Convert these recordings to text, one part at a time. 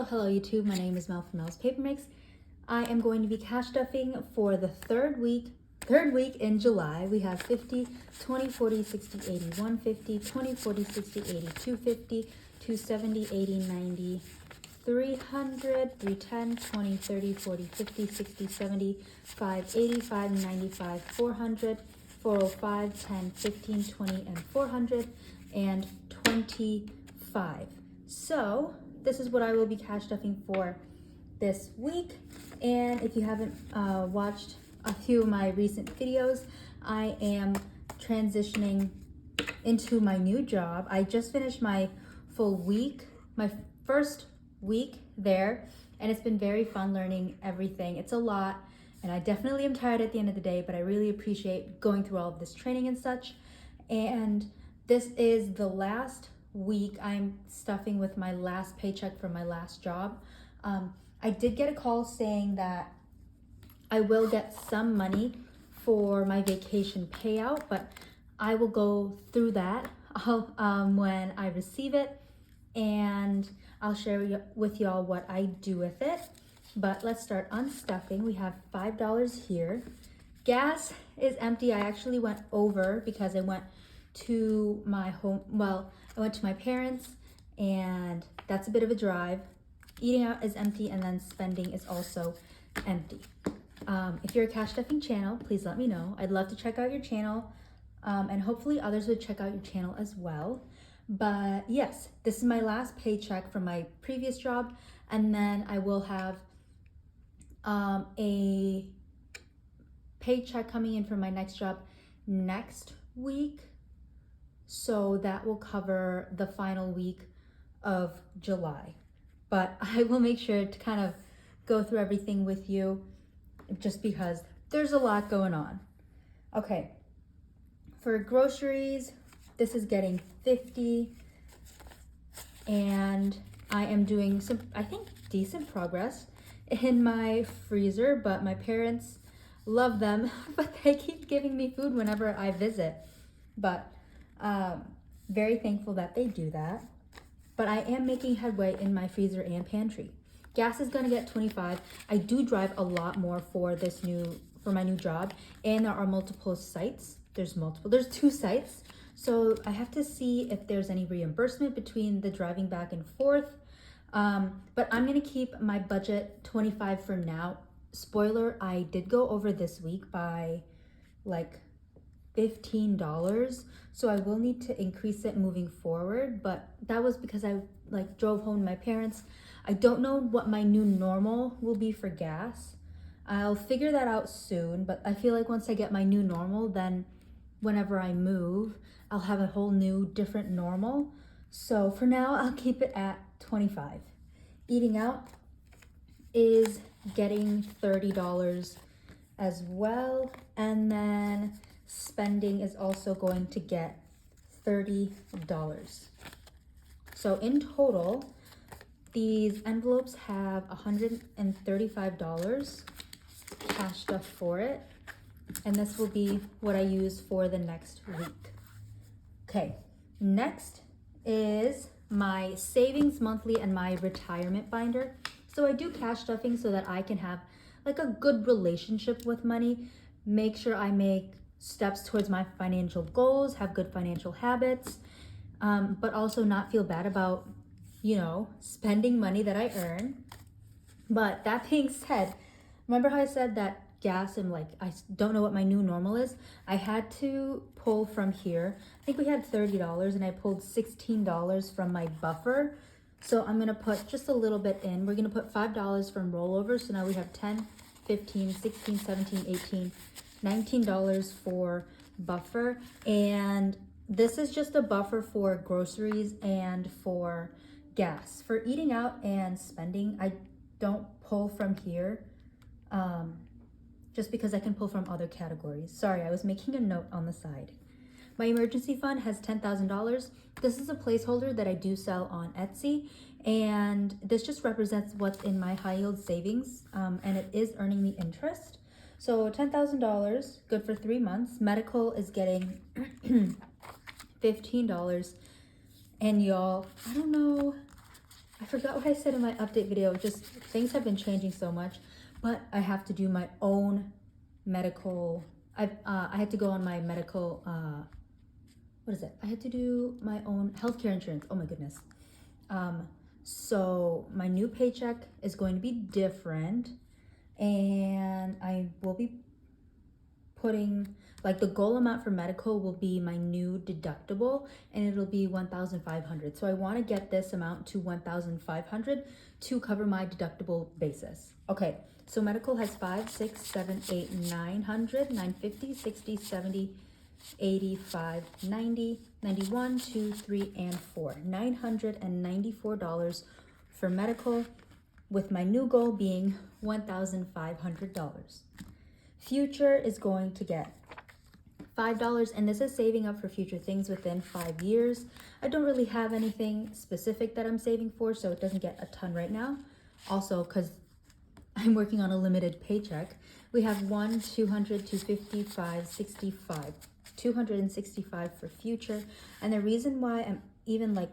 Hello YouTube. My name is Mel from Mel's Paper Mix. I am going to be cash stuffing for the third week in July. We have 50, 20, 40, 60, 80, 150, 20, 40, 60, 80, 250, 270, 80, 90, 300, 310, 20, 30, 40, 50, 60, 70, 585, 95, 400, 405, 10, 15, 20, and 400, and 25. So this is what I will be cash stuffing for this week. And if you haven't watched a few of my recent videos, I am transitioning into my new job. I just finished my full week, my first week there, and it's been very fun learning everything. It's a lot, and I definitely am tired at the end of the day, but I really appreciate going through all of this training and such. And this is the last week I'm stuffing with my last paycheck from my last job. I did get a call saying that I will get some money for my vacation payout, but I will go through that when I receive it, and I'll share with y'all what I do with it. But let's start unstuffing. We have $5 here. Gas is empty. I actually went over because I went to my home. Well, I went to my parents, and that's a bit of a drive. Eating out is empty, and then spending is also empty. If you're a cash stuffing channel, please let me know. I'd love to check out your channel, and hopefully others would check out your channel as well. But yes, this is my last paycheck from my previous job, and then I will have a paycheck coming in for my next job next week. So that will cover the final week of July. But I will make sure to kind of go through everything with you just because there's a lot going on. Okay, for groceries, this is getting 50, and I am doing some, I think, decent progress in my freezer, but my parents love them, but they keep giving me food whenever I visit. But very thankful that they do that. But I am making headway in my freezer and pantry. Gas is gonna get 25. I do drive a lot more for my new job, and there are multiple sites. There's 2 sites. So I have to see if there's any reimbursement between the driving back and forth. But I'm gonna keep my budget 25 for now. Spoiler, I did go over this week by like $15, so I will need to increase it moving forward, but that was because I drove home to my parents. I don't know what my new normal will be for gas. I'll figure that out soon, but I feel like once I get my new normal, then whenever I move, I'll have a whole new different normal. So for now, I'll keep it at 25. Eating out is getting $30 as well, and then spending is also going to get $30. So in total, these envelopes have $135 cash stuff for it, and this will be what I use for the next week. Okay, next is my savings monthly and my retirement binder. So I do cash stuffing so that I can have like a good relationship with money, make sure I make steps towards my financial goals, have good financial habits, but also not feel bad about, spending money that I earn. But that being said, remember how I said that gas and I don't know what my new normal is? I had to pull from here. I think we had $30, and I pulled $16 from my buffer. So I'm gonna put just a little bit in. We're gonna put $5 from rollover. So now we have 10, 15, 16, 17, 18, $19 for buffer. And this is just a buffer for groceries and for gas. For eating out and spending, I don't pull from here just because I can pull from other categories. Sorry, I was making a note on the side. My emergency fund has $10,000. This is a placeholder that I do sell on Etsy, and this just represents what's in my high yield savings, and it is earning me interest. So $10,000, good for 3 months. Medical is getting $15. And y'all, I don't know I forgot what I said in my update video. Just things have been changing so much, but I have to do my own medical. I had to go on my medical. What is it? I had to do my own healthcare insurance. Oh my goodness. So my new paycheck is going to be different, and I will be putting, like, the goal amount for medical will be my new deductible, and it'll be 1,500. So I want to get this amount to 1,500 to cover my deductible basis. Okay, so medical has 5, 6, 7, 8, 900, 950, 60, 70, 85, 90, 91, 2, 3, and 4. $994 for medical, with my new goal being $1,500. Future is going to get $5, and this is saving up for future things within 5 years. I don't really have anything specific that I'm saving for, so it doesn't get a ton right now. Also, because I'm working on a limited paycheck, we have 1, 200, 250, 5, 65, 265 for future. And the reason why I'm even like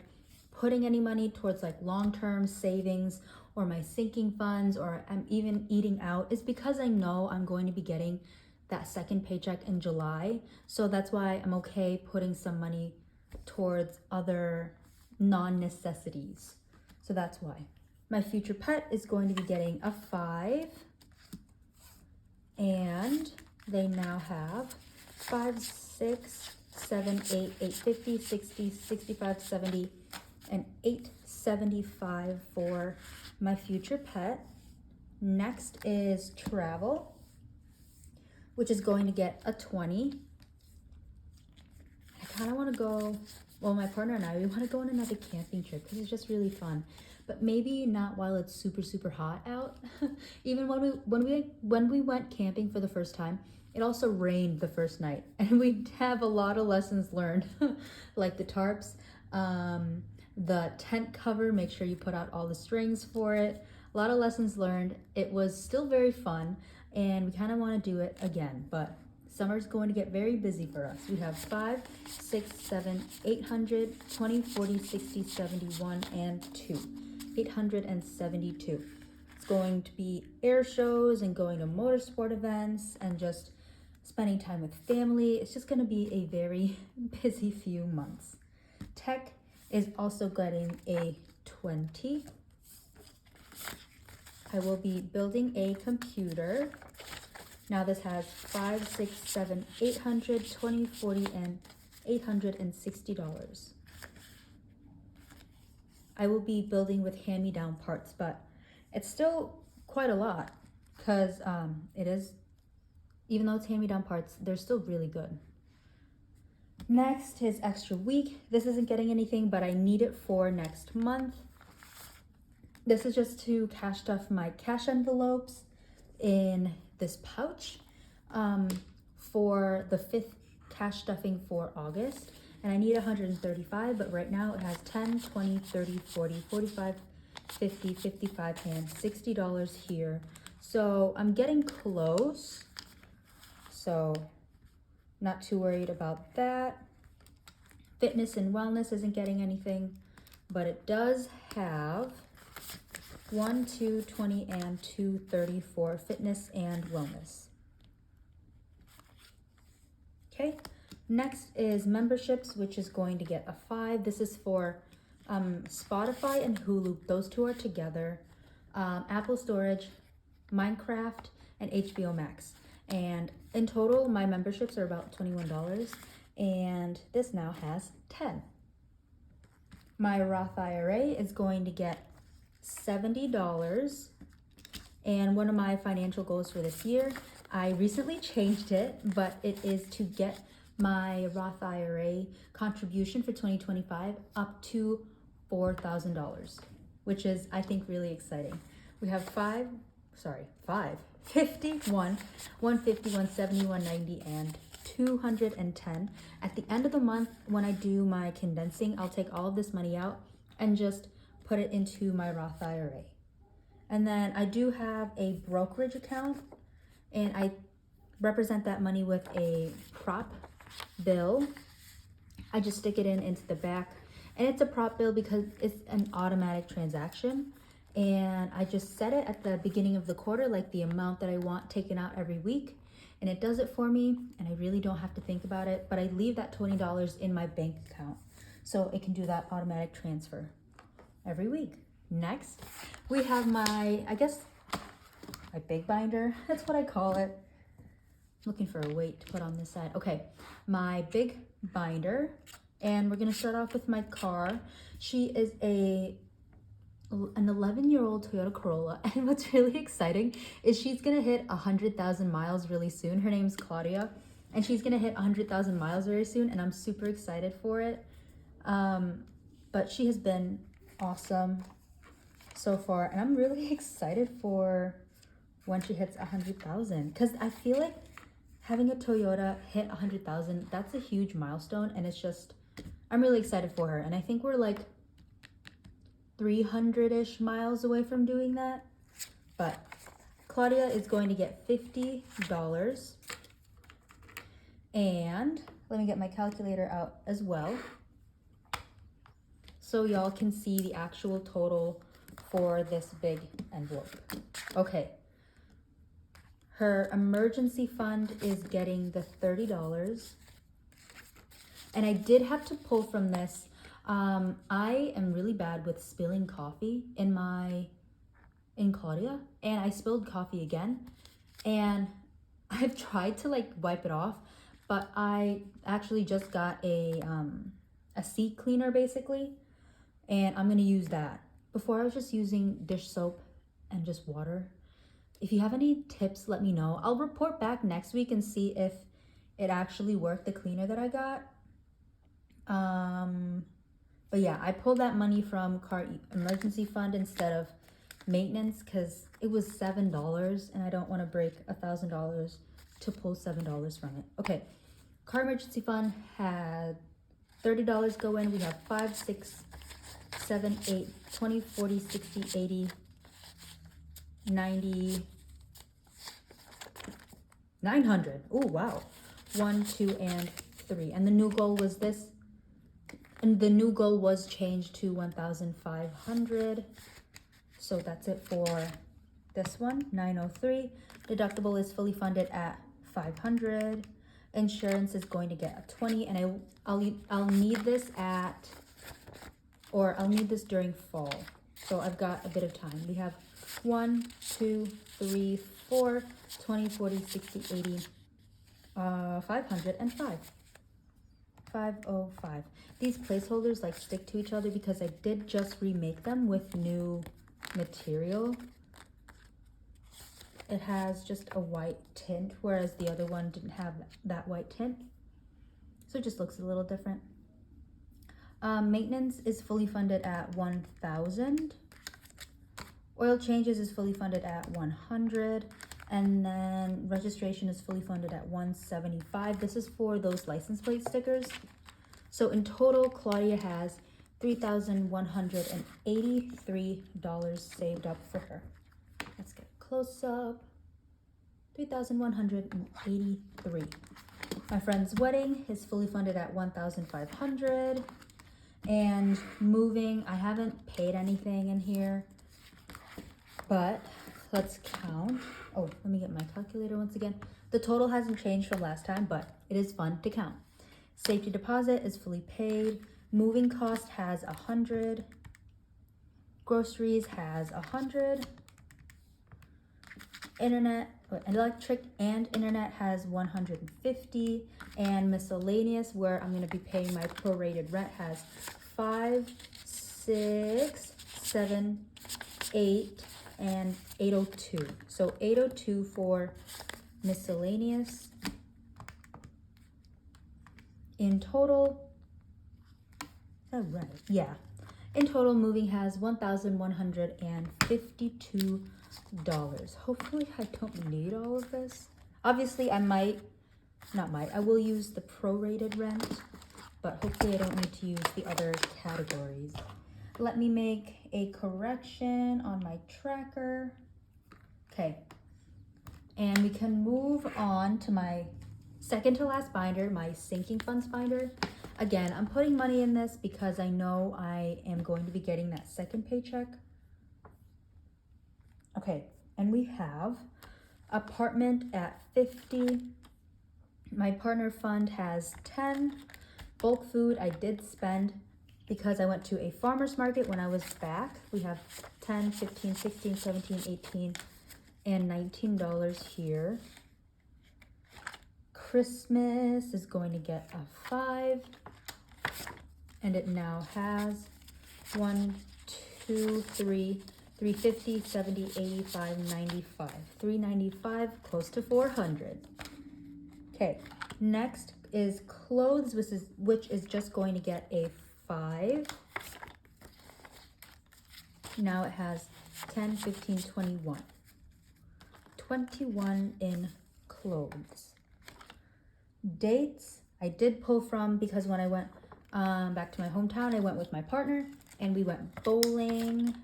putting any money towards like long-term savings or my sinking funds, or I'm even eating out, is because I know I'm going to be getting that second paycheck in July. So that's why I'm okay putting some money towards other non-necessities. So that's why. My future pet is going to be getting a 5, and they now have 5, 6, 7, 8, 850, 60, 65, 70, and 875 for my future pet. Next is travel, which is going to get a 20. I kind of want to go, well, my partner and I, we want to go on another camping trip because it's just really fun. But maybe not while it's super, super hot out. Even when we went camping for the first time, it also rained the first night, and we have a lot of lessons learned, like the tarps, the tent cover, make sure you put out all the strings for it. A lot of lessons learned. It was still very fun, and we kind of want to do it again, but summer's going to get very busy for us. We have 5, 6, 7, 800, 20, 40, 60, 71, and 2. 872. It's going to be air shows and going to motorsport events and just spending time with family. It's just going to be a very busy few months. Tech is also getting a 20. I will be building a computer. Now this has 5, 6, 7, 800, 20, 40, and $860. I will be building with hand-me-down parts, but it's still quite a lot because it is, even though it's hand-me-down parts, they're still really good. Next is extra week. This isn't getting anything, but I need it for next month. This is just to cash stuff my cash envelopes in this pouch for the 5th cash stuffing for August. And I need 135, but right now it has 10, 20, 30, 40, 45, 50, 55, and $60 here. So I'm getting close. So not too worried about that. Fitness and wellness isn't getting anything, but it does have 1, 2, 20, and 2, 30 for fitness and wellness. Okay. Next is memberships, which is going to get a 5. This is for Spotify and Hulu. Those two are together. Apple Storage, Minecraft, and HBO Max. And in total, my memberships are about $21. And this now has 10. My Roth IRA is going to get $70. And one of my financial goals for this year, I recently changed it, but it is to get my Roth IRA contribution for 2025 up to $4,000, which is, I think, really exciting. We have 5, 51, 150, 170, 190, and 210. At the end of the month, when I do my condensing, I'll take all of this money out and just put it into my Roth IRA. And then I do have a brokerage account, and I represent that money with a prop bill. I just stick it into the back, And it's a prop bill because it's an automatic transaction. And I just set it at the beginning of the quarter, like the amount that I want taken out every week. And it does it for me, and I really don't have to think about it. But I leave that $20 in my bank account, so it can do that automatic transfer every week. Next, we have my big binder. That's what I call it. Looking for a weight to put on this side. Okay, my big binder. And we're gonna start off with my car. She is an 11-year-old Toyota Corolla. And what's really exciting is she's gonna hit 100,000 miles really soon. Her name's Claudia. And she's gonna hit 100,000 miles very soon. And I'm super excited for it. But she has been awesome so far. And I'm really excited for when she hits 100,000. Because I feel like having a Toyota hit 100,000, that's a huge milestone. And it's just, I'm really excited for her. And I think we're like 300-ish miles away from doing that. But Claudia is going to get $50. And let me get my calculator out as well, so y'all can see the actual total for this big envelope. Okay. Her emergency fund is getting the $30. And I did have to pull from this. I am really bad with spilling coffee in Claudia. And I spilled coffee again. And I've tried to like wipe it off. But I actually just got a seat cleaner basically. And I'm going to use that. Before I was just using dish soap and just water. If you have any tips, let me know. I'll report back next week and see if it actually worked, the cleaner that I got. But yeah, I pulled that money from car emergency fund instead of maintenance because it was $7 and I don't want to break $1,000 to pull $7 from it. Okay, car emergency fund had $30 go in. We have 5, 6, 7, 8, 20, 40, 60, 80, 90, 900. Oh, wow. 1, 2, and 3. And the new goal was this. And the new goal was changed to 1,500. So that's it for this one, 903. Deductible is fully funded at 500. Insurance is going to get a 20. And I'll need this I'll need this during fall. So I've got a bit of time. We have 1, 2, 3, 4, 20, 40, 60, 80, 505. 505. These placeholders like stick to each other because I did just remake them with new material. It has just a white tint, whereas the other one didn't have that white tint. So it just looks a little different. Maintenance is fully funded at 1,000. Oil changes is fully funded at 100. And then registration is fully funded at 175. This is for those license plate stickers. So in total, Claudia has $3,183 saved up for her. Let's get a close up. 3,183. My friend's wedding is fully funded at 1,500. And moving, I haven't paid anything in here, but let's count. Oh, let me get my calculator once again. The total hasn't changed from last time, but it is fun to count. Safety deposit is fully paid. Moving cost has 100. Groceries has 100. Electric and internet has 150. And miscellaneous, where I'm going to be paying my prorated rent, has 5, 6, 7, 8, and 802. So 802 for miscellaneous. In total, is that right? Yeah. In total, moving has $1,152. Hopefully I don't need all of this. Obviously I will use the prorated rent, but hopefully I don't need to use the other categories. Let me make a correction on my tracker. Okay. And we can move on to my second to last binder, my sinking funds binder. Again, I'm putting money in this because I know I am going to be getting that second paycheck. Okay, and we have apartment at 50. My partner fund has 10. Bulk food I did spend because I went to a farmer's market when I was back. We have 10, 15, 16, 17, 18, and $19 here. Christmas is going to get a 5. And it now has 1, 2, 3, 350, 70, 85, 95. 395, close to 400. Okay, next is clothes, which is just going to get a 5. Now it has 10, 15, 21. 21 in clothes. Dates, I did pull from because when I went back to my hometown, I went with my partner and we went bowling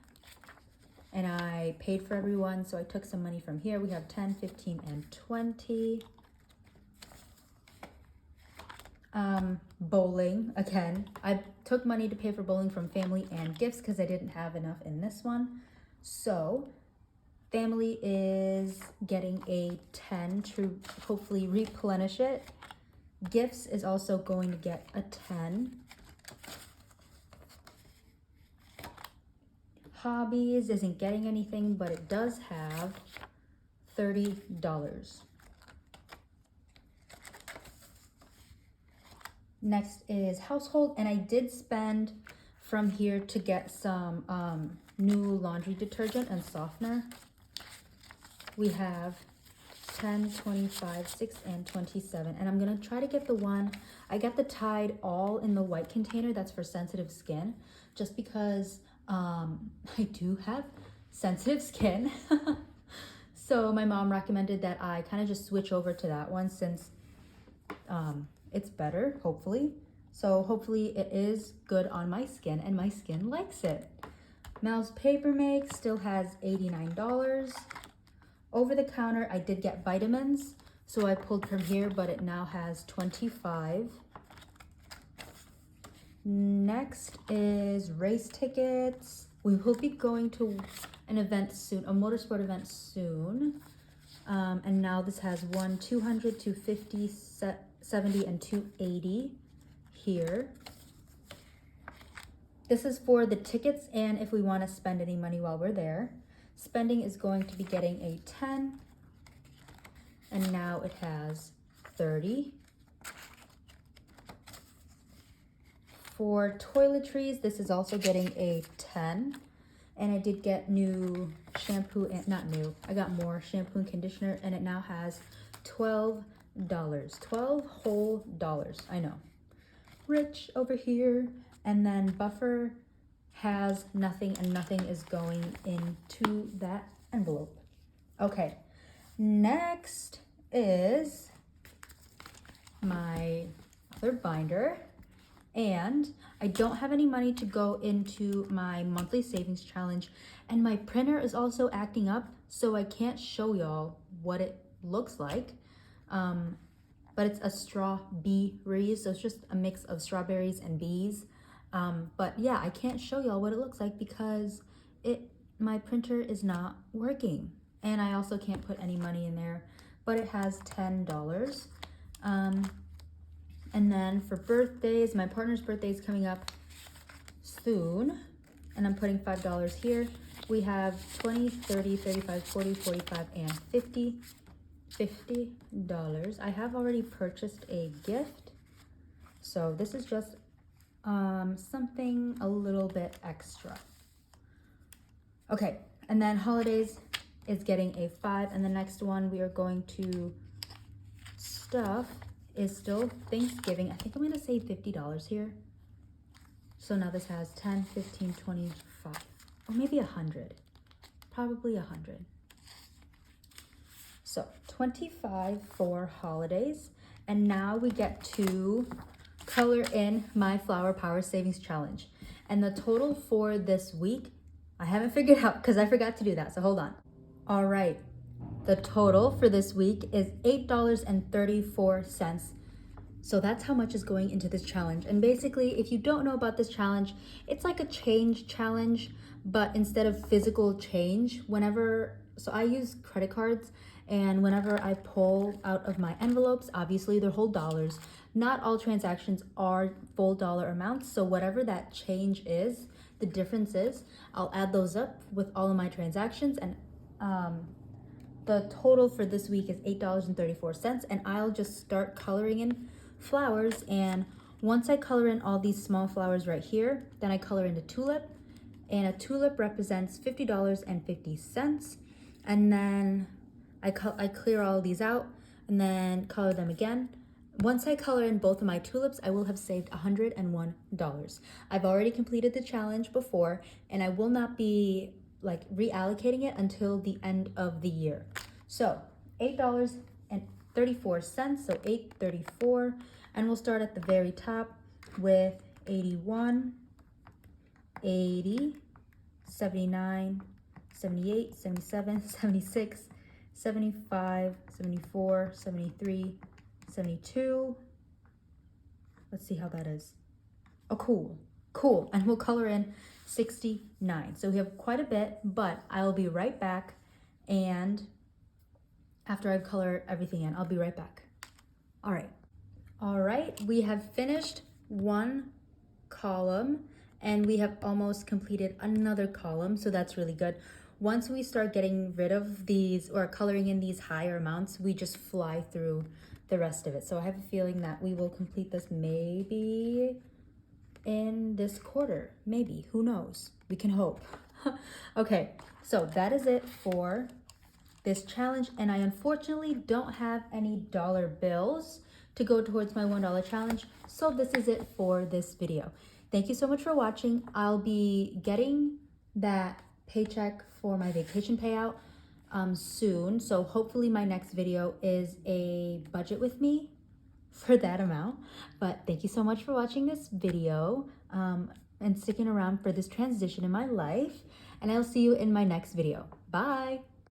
and I paid for everyone. So I took some money from here. We have 10, 15, and 20. Bowling, again, I took money to pay for bowling from family and gifts because I didn't have enough in this one. So family is getting a 10 to hopefully replenish it. Gifts is also going to get a 10. Hobbies isn't getting anything, but it does have $30. Next is household, and I did spend from here to get some new laundry detergent and softener. We have 10, 25, 6, and 27. And I'm gonna try to get the one, I got the Tide all in the white container. That's for sensitive skin, just because I do have sensitive skin. So my mom recommended that I kind of just switch over to that one since it's better, hopefully. So hopefully it is good on my skin and my skin likes it. Mel's Paper Make still has $89. Over the counter, I did get vitamins, so I pulled from here, but it now has 25. Next is race tickets. We will be going to an event soon, a motorsport event soon. And now this has 1, 200, 250, 70, and 280 here. This is for the tickets and if we want to spend any money while we're there. Spending is going to be getting a 10, and now it has 30. For toiletries, this is also getting a 10, and I did get new shampoo, and not new, I got more shampoo and conditioner, and it now has $12. 12 whole dollars, I know. Rich over here, and then buffer has nothing, and nothing is going into that envelope. Okay, next is my other binder, and I don't have any money to go into my monthly savings challenge, and my printer is also acting up, so I can't show y'all what it looks like. But it's a strawberry, so it's just a mix of strawberries and bees. But yeah, I can't show y'all what it looks like because my printer is not working. And I also can't put any money in there, but it has $10. And then for birthdays, my partner's birthday is coming up soon, and I'm putting $5 here. We have 20, 30, 35, 40, 45, and 50. $50. I have already purchased a gift, so this is just something a little bit extra. Okay, and then holidays is getting a 5, and the next one we are going to stuff is still Thanksgiving. I think I'm gonna save $50 here. So now this has 10, 15, 25, or maybe 100, probably 100. So 25 for holidays, and now we get to color in my Flower Power Savings Challenge. And the total for this week, I haven't figured out because I forgot to do that, so hold on. All right, the total for this week is $8.34. So that's how much is going into this challenge. And basically, if you don't know about this challenge, it's like a change challenge, but instead of physical change, so I use credit cards, and whenever I pull out of my envelopes, obviously they're whole dollars. Not all transactions are full dollar amounts. So whatever that change is, the difference is, I'll add those up with all of my transactions, and the total for this week is $8.34, and I'll just start coloring in flowers. And once I color in all these small flowers right here, then I color in a tulip, and a tulip represents $50.50. And then I clear all these out and then color them again. Once I color in both of my tulips, I will have saved $101. I've already completed the challenge before, and I will not be like reallocating it until the end of the year. So $8.34, so 834, and we'll start at the very top with 81, 80, 79, 78, 77, 76, 75, 74, 73, 72. Let's see how that is. Oh, cool. And we'll color in 69. So we have quite a bit, but I'll be right back. And after I've colored everything in, I'll be right back. All right, we have finished one column, and we have almost completed another column, so that's really good. Once we start getting rid of these or coloring in these higher amounts, we just fly through the rest of it. So I have a feeling that we will complete this maybe in this quarter, maybe, who knows? We can hope. Okay, so that is it for this challenge, and I unfortunately don't have any dollar bills to go towards my $1 challenge, so this is it for this video. Thank you so much for watching. I'll be getting that paycheck for my vacation payout soon, so hopefully my next video is a budget with me for that amount. But thank you so much for watching this video and sticking around for this transition in my life, and I'll see you in my next video. Bye.